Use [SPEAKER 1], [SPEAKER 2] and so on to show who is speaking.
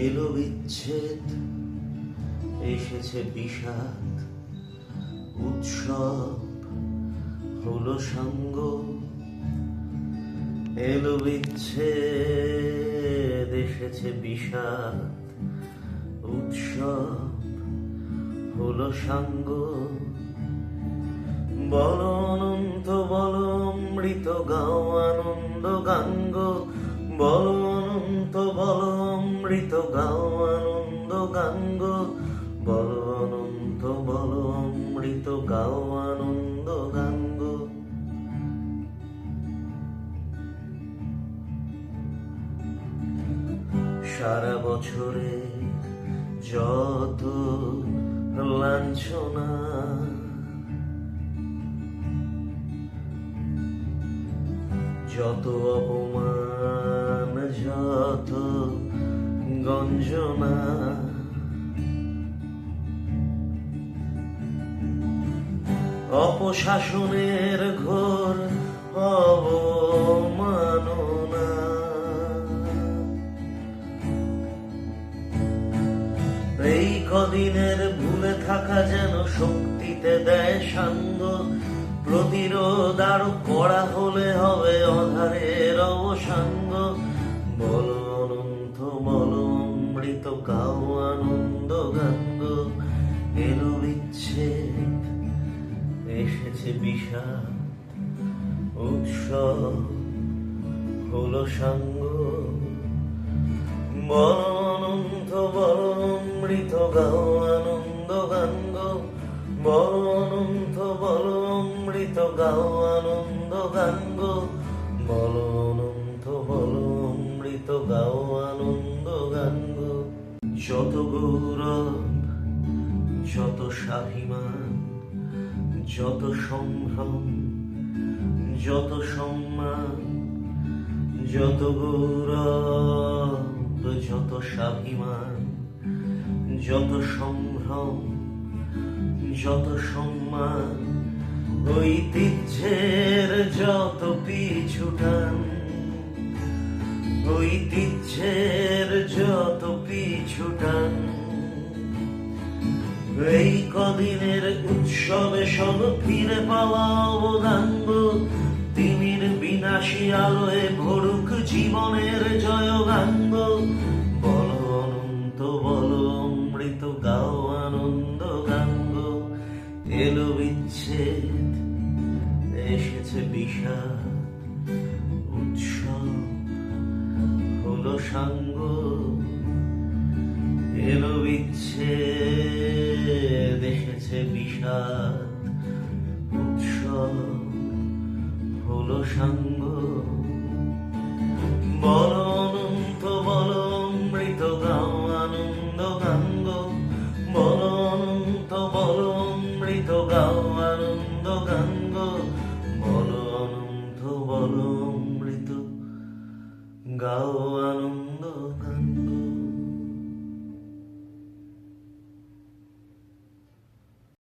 [SPEAKER 1] এলো বিচ্ছেদ, এসেছে বিষাদ, উৎসব হলো সাঙ্গ। এলো বিচ্ছেদ, এসেছে বিষাদ, উৎসব হলো সাঙ্গ। বলো অনন্ত, বলো অমৃত, গাও আনন্দ গাঙ্গ। বলো অনন্ত, বলো অমৃত, গাও আনন্দ গাঙ্গ। বলো অনন্ত, বলো অমৃত, গাও আনন্দ গাঙ্গ। সারা বছরে যত লাঞ্ছনা, যত অপমান, যত গঞ্জনা, অপশাসনের ঘোর অবমাননা, এই কদিনের ভুলে থাকা যেন শক্তিতে দেয় সাঙ্গ। প্রতিরোধ আরো করা হলে হবে অধারের অবসাঙ্গ। বলো অনন্ত, বলো অমৃত, গাও আনন্দ গাঙ্গ। এলো বিচ্ছেদ, এসেছে বিষাদ, উৎসব হলো সাঙ্গ। বলো অনন্ত, বলো অমৃত, গাও আনন্দ গাঙ্গ। বলো অনন্ত, বলো অমৃত, গাও আনন্দ গাঙ্গ। বলো অনন্ত, বলো অমৃত, গাও আনন্দ গাঙ্গ। যত গৌরব, যত স্বাভিমান, যত সম্ভ্রম, যত সম্মান, যত গৌরব, যত স্বাভিমান, যত সম্ভ্রম, যত সম্মান, ঐতিহ্যের যত পিছুটান, ঐতিহ্যের যত পিছুটান, এই কদিনের উৎসবে সব ফিরে পাওয়া অবদাঙ্গ। তিমির বিনাশী আলোয় ভরুক জীবনের জয়গাঙ্গ। বলো অনন্ত, বলো অমৃত, গাও আনন্দ গাঙ্গ। এলো বিচ্ছেদ, এসেছে বিষাদ, উৎসব হলো সাঙ্গ। এলো বিচ্ছেদ, এসেছে বিষাদ, উৎসব হলো সাঙ্গ। বলো অনন্ত, বলো অমৃত, গাও আনন্দ গাঙ্গ। বলো অনন্ত, বলো অমৃত, গাও আনন্দ গাঙ্গ। বলো অনন্ত, বলো অমৃত, গাও